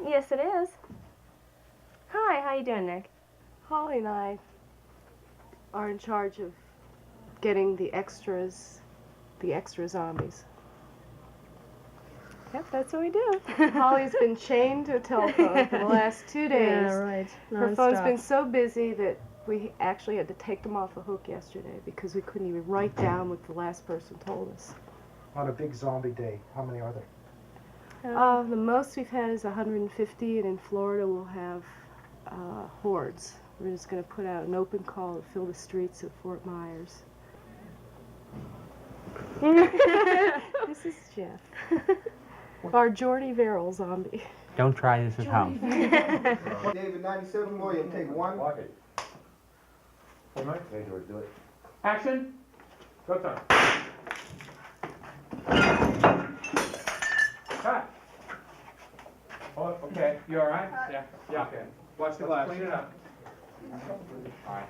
Yes, it is. Hi, how you doing, Nick? Holly and I are in charge of getting the extra zombies. Yep, that's what we do. Holly's been chained to a telephone for the last 2 days. Yeah, right. Her phone's Non-stop. been so busy that we actually had to take them off the hook yesterday because we couldn't even write down what the last person told us. On a big zombie day, how many are there? The most we've had is 150, and in Florida we'll have hordes. We're just going to put out an open call to fill the streets of Fort Myers. This is Jeff. Our Jordy Verrill zombie. Don't try this at home. David, 97 more, you'll take one. Hey, Mike. Hey, George, do it. Action. Go time. Cut. Oh, okay. You all right? Yeah. Yeah. Okay. Watch the glass. Clean it up. All right.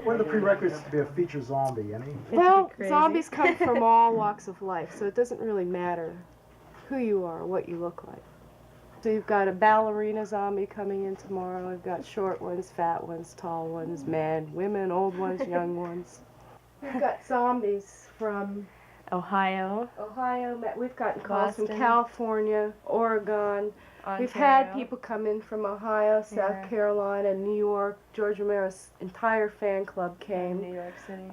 What are the prerequisites to be a feature zombie? Any? Well, zombies come from all walks of life, so it doesn't really matter who you are or what you look like. So you've got a ballerina zombie coming in tomorrow. We've got short ones, fat ones, tall ones, men, women, old ones, young ones. We've got zombies from Ohio. We've gotten calls from Boston. California, Oregon. Ontario. We've had people come in from Ohio, South Yeah. Carolina, New York. George Romero's entire fan club came. New York City.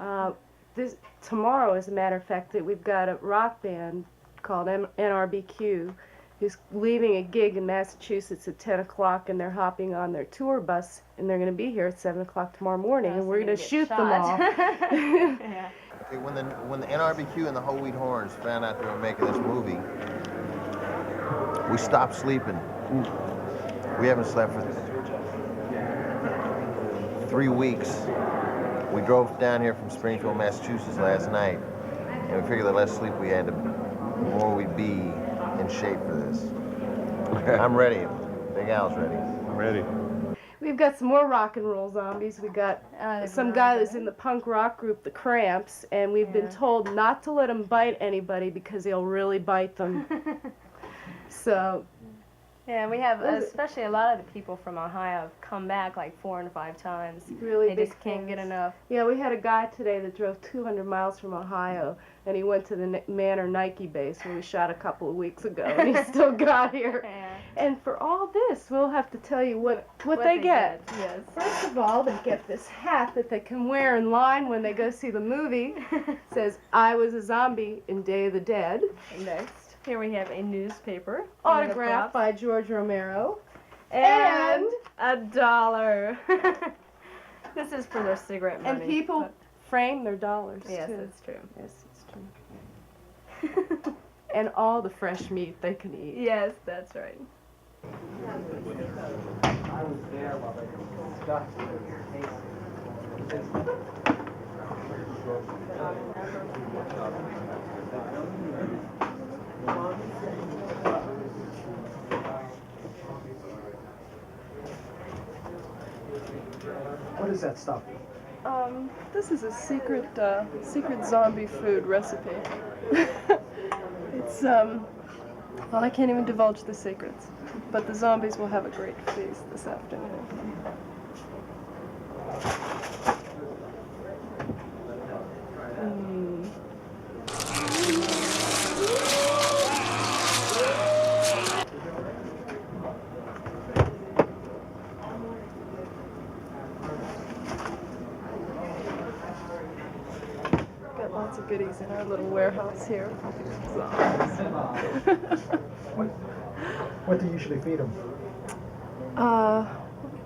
Tomorrow, as a matter of fact, that we've got a rock band called NRBQ who's leaving a gig in Massachusetts at 10 o'clock, and they're hopping on their tour bus, and they're going to be here at 7 o'clock tomorrow morning, and we're going to shoot them all. Yeah. Okay, when the NRBQ and the Whole Wheat Horns found out they were making this movie, we stopped sleeping. We haven't slept for 3 weeks. We drove down here from Springfield, Massachusetts last night, and we figured the less sleep we had, the more we'd be in shape for this. I'm ready. Big Al's ready. I'm ready. We've got some more rock and roll zombies. We got some guy that's in the punk rock group, The Cramps, and we've been told not to let him bite anybody because he'll really bite them. So, Yeah, we have, especially a lot of the people from Ohio have come back like 4 and 5 times. really They big just can't get fans. enough. Yeah, we had a guy today that drove 200 miles from Ohio, and he went to the Manor Nike base where we shot a couple of weeks ago, and he still got here. Yeah. And for all this, we'll have to tell you what they get. Yes. First of all, they get this hat that they can wear in line when they go see the movie. It says, "I was a zombie in Day of the Dead." Next, here we have a newspaper. Autographed by George Romero. And $1. This is for their cigarette money. And people but- frame their dollars, Yes, too. that's true. Yes, it's true. And all the fresh meat they can eat. Yes, that's right. I was there while they discussed What is that stuff? This is a secret zombie food recipe. It's, well, I can't even divulge the secrets, but the zombies will have a great feast this afternoon. Got lots of goodies in our little warehouse here. What do you usually feed them?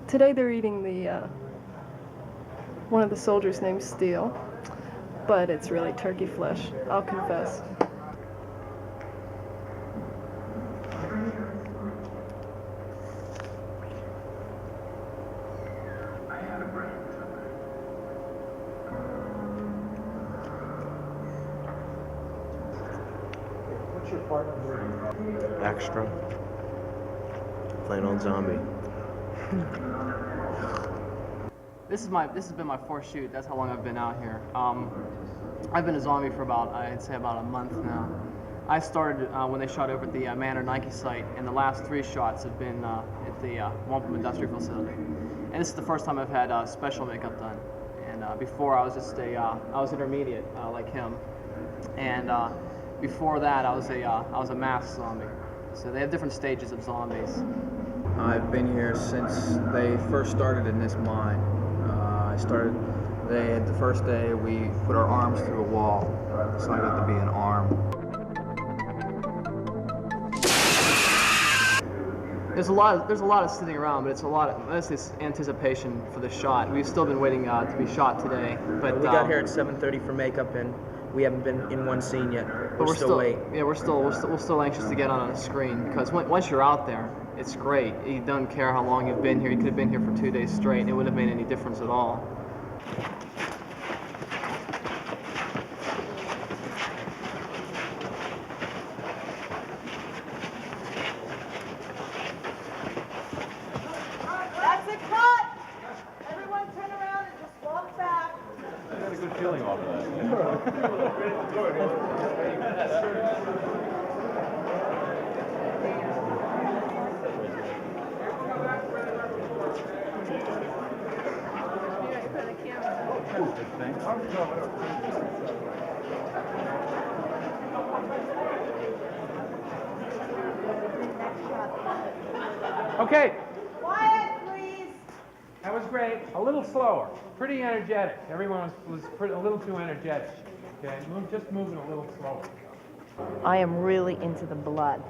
Today they're eating the one of the soldiers named Steele, but it's really turkey flesh, I'll confess. What's your partner doing? Extra. Plain old zombie. This has been my fourth shoot. That's how long I've been out here. I've been a zombie for I'd say about a month now. I started when they shot over at the Manor Nike site, and the last 3 shots have been at the Wampum Industrial Facility. And this is the first time I've had special makeup done. And before I was just I was intermediate like him. And before that I was a masked zombie. So they have different stages of zombies. I've been here since they first started in this mine. The first day we put our arms through a wall, so I got to be an arm. There's a lot of sitting around, but it's this anticipation for the shot. We've still been waiting to be shot today. But we got here at 7:30 for makeup, and we haven't been in one scene yet. But we're still waiting. Yeah, we're still anxious to get on a screen, because once you're out there, it's great. You don't care how long you've been here. You could have been here for 2 days straight, and it wouldn't have made any difference at all. That's a cut! Everyone turn around and just walk back. I had a good feeling over that. Okay. Quiet, please. That was great. A little slower. Pretty energetic. Everyone was a little too energetic. Okay, just moving a little slower. I am really into the blood.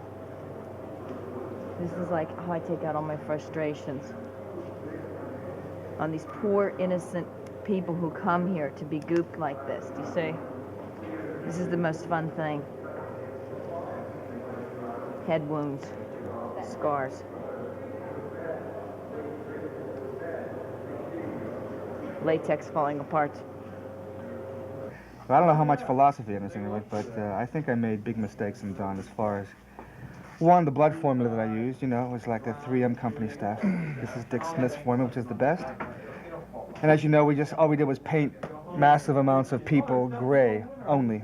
This is like how I take out all my frustrations on these poor, innocent people who come here to be gooped like this. Do you see? This is the most fun thing. Head wounds, scars. Latex falling apart. I don't know how much philosophy in this anyway, but I think I made big mistakes in Dawn as far as, one, the blood formula that I used, you know, was like a 3M company stuff. This is Dick Smith's formula, which is the best. And as you know, all we did was paint massive amounts of people gray only.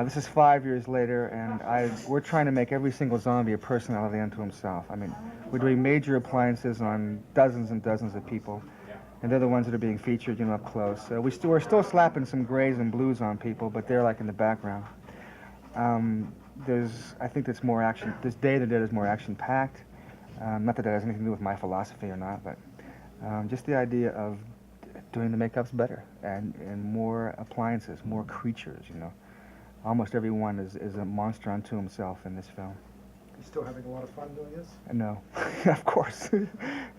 This is 5 years later, and we're trying to make every single zombie a personality unto himself. I mean, we're doing major appliances on dozens and dozens of people. And they're the ones that are being featured, you know, up close. We're still slapping some grays and blues on people, but they're like in the background. I think there's more action. This Day of the Dead is more action-packed. Not that has anything to do with my philosophy or not, but just the idea of doing the makeups better and more appliances, more creatures, you know. Almost everyone is a monster unto himself in this film. You still having a lot of fun doing this? No, of course.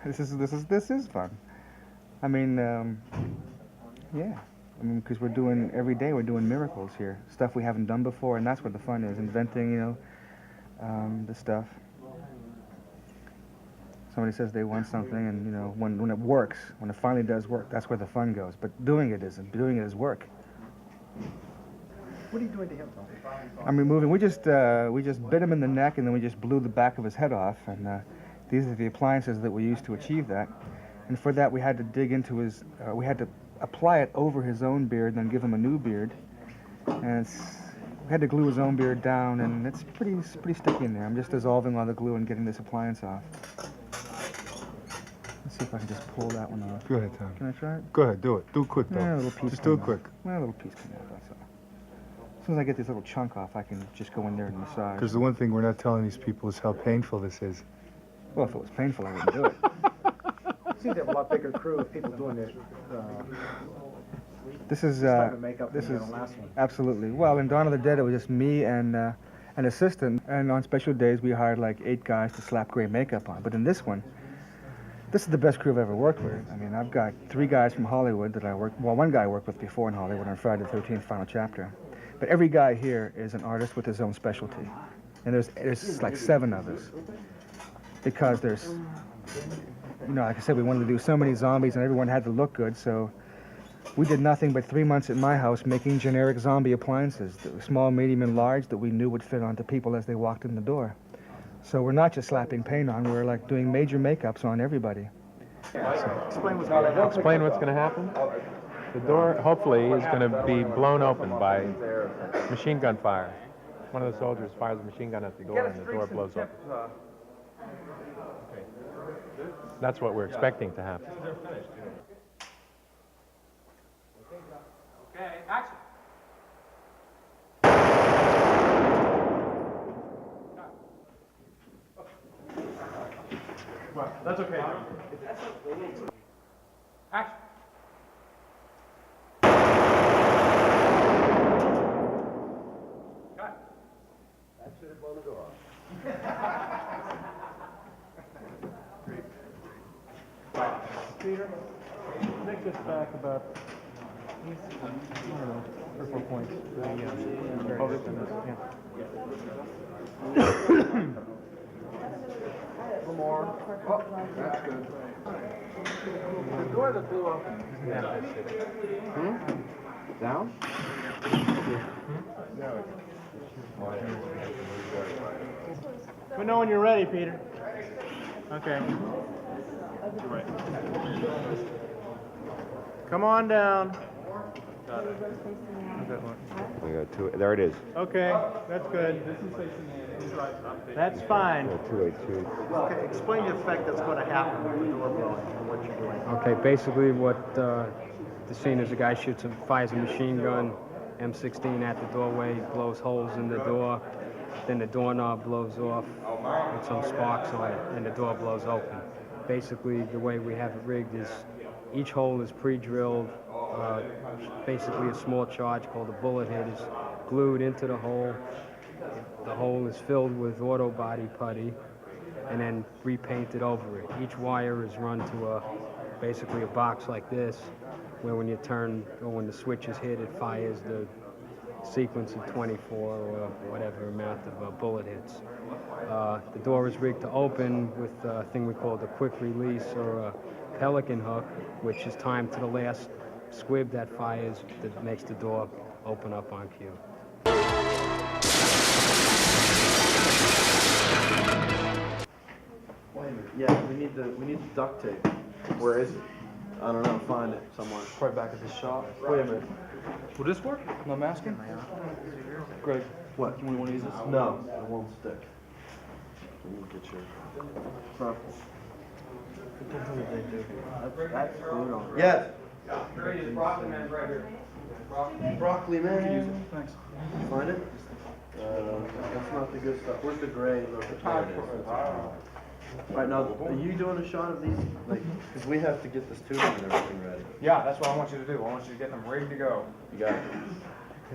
This is fun. I mean, yeah. I mean, because every day we're doing miracles here. Stuff we haven't done before, and that's what the fun is, inventing, you know, the stuff. Somebody says they want something, and, you know, when it works, when it finally does work, that's where the fun goes. But doing it isn't. Doing it is work. What are you doing to him, Tom? I'm removing, we just bit him in the neck, and then we just blew the back of his head off, and these are the appliances that we used to achieve that. And for that, we had to dig into we had to apply it over his own beard, and then give him a new beard. And we had to glue his own beard down, and it's pretty sticky in there. I'm just dissolving all the glue and getting this appliance off. Let's see if I can just pull that one off. Go ahead, Tom. Can I try it? Go ahead, do it. Do it quick, though. Yeah, a little piece. Just do it quick. Well, a little piece come off, that's all. As soon as I get this little chunk off, I can just go in there and massage. Because the one thing we're not telling these people is how painful this is. Well, if it was painful, I wouldn't do it. You seem to have a lot bigger crew of people doing it. This is makeup than the last one. Absolutely. Well, in Dawn of the Dead, it was just me and an assistant, and on special days we hired like 8 guys to slap gray makeup on. But in this one, this is the best crew I've ever worked with. I mean, I've got 3 guys from Hollywood that one guy I worked with before in Hollywood on Friday the 13th, Final Chapter. But every guy here is an artist with his own specialty, and there's like 7 of us, because there's, you know, like I said, we wanted to do so many zombies, and everyone had to look good, so we did nothing but 3 months at my house making generic zombie appliances, small, medium, and large, that we knew would fit onto people as they walked in the door. So we're not just slapping paint on, we're like doing major makeups on everybody. Explain what's going to happen. Explain what's going to happen? The door, hopefully, is going to be blown open by machine gun fire. One of the soldiers fires a machine gun at the door and the door blows up. That's what we're expecting to happen. Okay, action. Well, that's okay. Action. Cut. That should have blown the door off. Peter, take this back about, I don't know, 3 or 4 points. One more. Oh, that's good. The door that blew open. Down? Let me know when you're ready, Peter. Okay. Right. Come on down. We got two. There it is. Okay, that's good. That's fine. 282. Okay, explain the effect that's going to happen with the door blowing and what you're doing. Okay, basically what the scene is, a guy fires a machine gun, M16 at the doorway, blows holes in the door, then the doorknob blows off with some sparks on it, and the door blows open. Basically, the way we have it rigged is each hole is pre-drilled. Basically, a small charge called a bullet hit is glued into the hole. The hole is filled with auto body putty and then repainted over it. Each wire is run to basically a box like this, where when you turn, or when the switch is hit, it fires the sequence of 24 or whatever amount of bullet hits. The door is rigged to open with a thing we call the quick release, or a pelican hook, which is timed to the last squib that fires, that makes the door open up on cue. Wait a minute. Yeah, we need the duct tape. Where is it? I don't know. Find it somewhere. Probably back at the shop. Wait a minute. Will this work? No masking? Greg, What? you want to use this? No, it won't stick. Let me get your purple. What the hell did they do? That's food on. Yes. Broccoli man's right here. Broccoli man. Thanks. Find it? That's not the good stuff. Where's the gray? Look, there it is. All right, now, are you doing a shot of these? Like, because we have to get this tubing and everything ready. Yeah, that's what I want you to do. I want you to get them ready to go. You got it.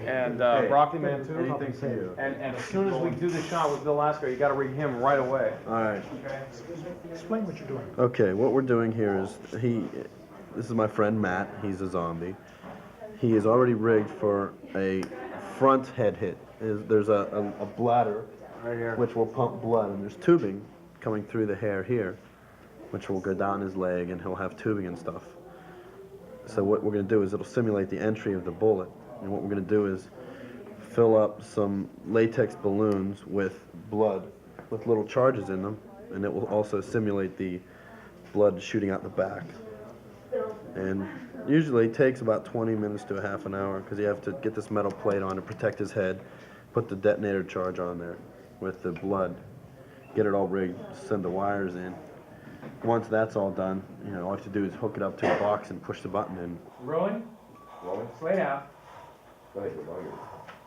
And Okay. Broccoli Man too. Anything for you. And as soon as we do the shot with Bill Lasco, you got to rig him right away. All right. Okay. Explain what you're doing. Okay, what we're doing here is this is my friend Matt. He's a zombie. He is already rigged for a front head hit. There's a bladder right here, which will pump blood, and there's tubing coming through the hair here, which will go down his leg, and he'll have tubing and stuff. So what we're going to do is it'll simulate the entry of the bullet, and what we're going to do is fill up some latex balloons with blood, with little charges in them, and it will also simulate the blood shooting out the back. And usually it takes about 20 minutes to a half an hour, because you have to get this metal plate on to protect his head, put the detonator charge on there with the blood, get it all rigged, send the wires in. Once that's all done, all you have to do is hook it up to a box and push the button in. Rolling. Rolling. Slay out. Go ahead, you're longer.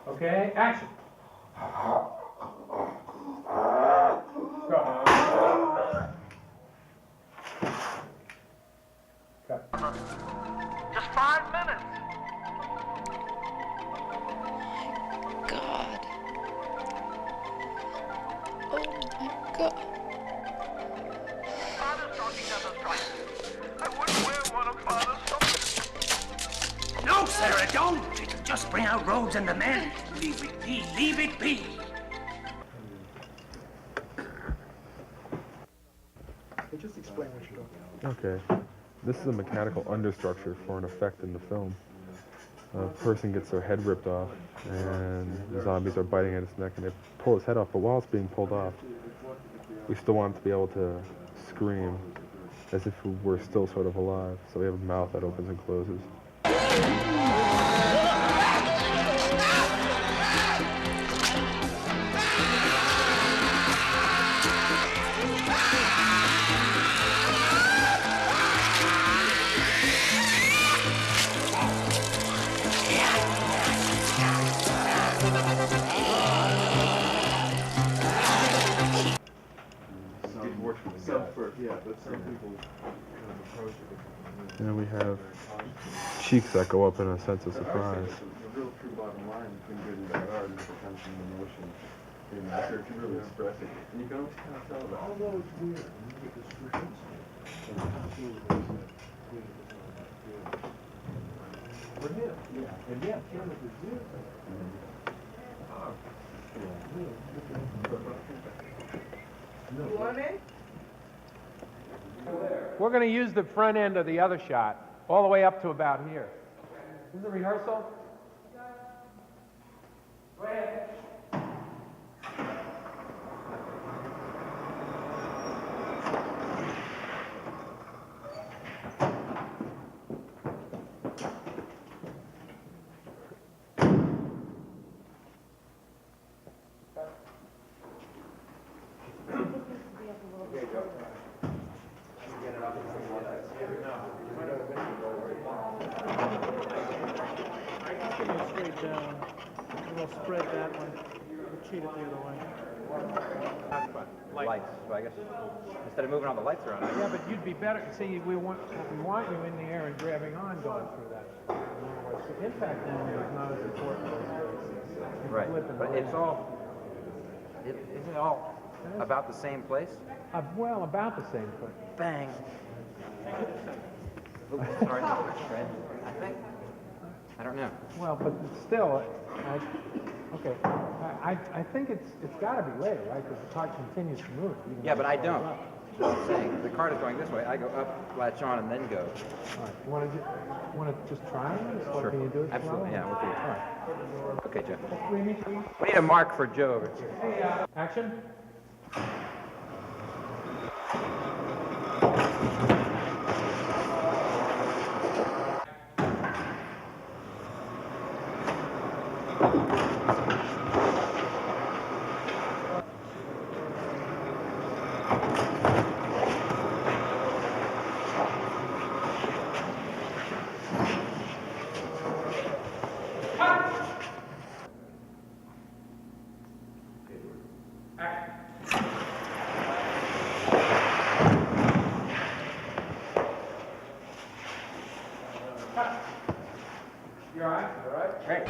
Okay. Action. Go. Cut. Just 5 minutes. God. Oh my God. Father's talking never strikes. I wouldn't wear one of Father's socks. No, Sarah, don't. It'll just bring out rogues and the men. Leave it be. Leave it be. Just explain what you're doing. Okay. This is a mechanical understructure for an effect in the film. A person gets their head ripped off, and the zombies are biting at his neck, and they pull his head off. But while it's being pulled off, we still want him to be able to scream as if we're still sort of alive. So we have a mouth that opens and closes. And we have cheeks that go up in a sense of surprise. The real true bottom line between good and bad art is it comes from emotion. You know, if you really express it, and you can always kind of tell that. Although it's weird, when you get descriptions. For him, yeah, and yeah, Kim is good. You want in? We're going to use the front end of the other shot, all the way up to about here. This is a rehearsal? Go ahead. Straight down. We'll spread that one. We'll cheat it the other way. Lights. So I guess instead of moving all the lights around. Yeah, but you'd be better. See, we want you in the air and grabbing on going through that. The impact down there is not as important as Right. flipping But the it's all. Isn't it all about the same place? well, about the same thing. Bang. Oops, sorry, Fred. I think. I don't know. Well, but still, I think it's got to be later, right? Because the cart continues to move. Yeah, but I don't. That's what I'm saying. The cart is going this way. I go up, latch on, and then go. All right. You want to just try it? Sure. Can you do it? Absolutely. Yeah, we'll do it. All right. Okay, Jeff. We need a mark for Joe over here. Action. You all right? All right? Great.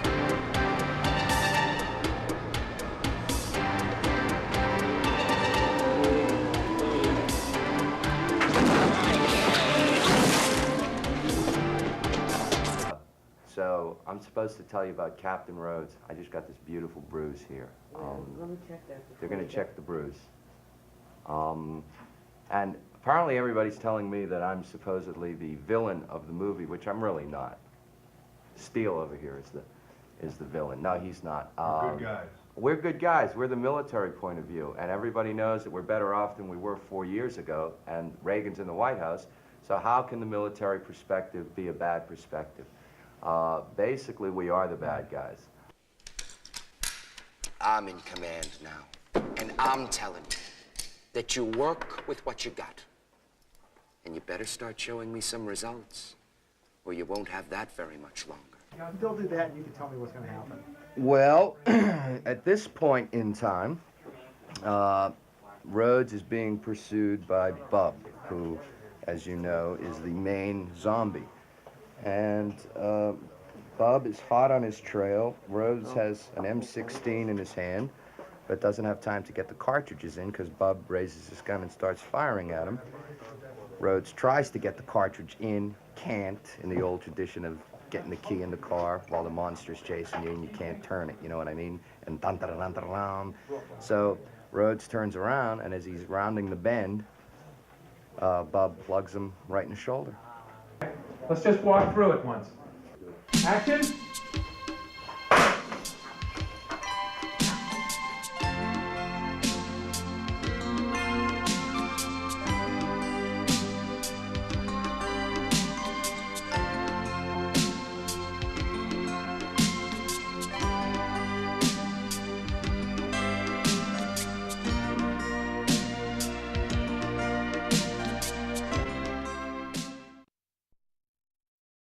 So I'm supposed to tell you about Captain Rhodes. I just got this beautiful bruise here. Let me check that. They're going to check the bruise. And apparently everybody's telling me that I'm supposedly the villain of the movie, which I'm really not. Steele over here is the villain. No, he's not. We're good guys. We're good guys. We're the military point of view. And everybody knows that we're better off than we were 4 years ago, and Reagan's in the White House. So how can the military perspective be a bad perspective? Basically, we are the bad guys. I'm in command now, and I'm telling you that you work with what you got. And you better start showing me some results, or you won't have that very much longer. Yeah, they'll do that, and you can tell me what's going to happen. Well, at this point in time, Rhodes is being pursued by Bub, who, as you know, is the main zombie. And Bub is hot on his trail. Rhodes has an M16 in his hand, but doesn't have time to get the cartridges in because Bub raises his gun and starts firing at him. Rhodes tries to get the cartridge in, can't, in the old tradition of getting the key in the car while the monster's chasing you and you can't turn it, you know what I mean? And dun dun dun dun dun. So Rhodes turns around, and as he's rounding the bend, Bub plugs him right in the shoulder. Let's just walk through it once. Action.